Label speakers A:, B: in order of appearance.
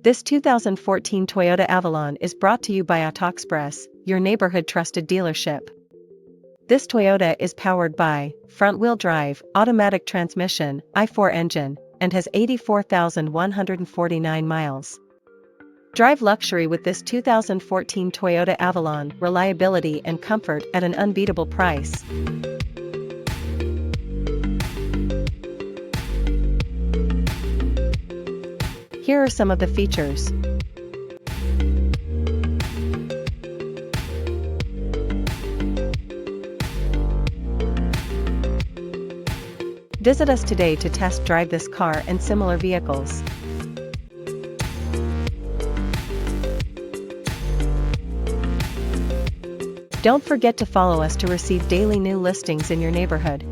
A: This 2014 Toyota Avalon is brought to you by AutoExpress, your neighborhood trusted dealership. This Toyota is powered by front-wheel drive, automatic transmission, i4 engine, and has 84,149 miles. Drive luxury with this 2014 Toyota Avalon, reliability and comfort at an unbeatable price. Here are some of the features. Visit us today to test drive this car and similar vehicles. Don't forget to follow us to receive daily new listings in your neighborhood.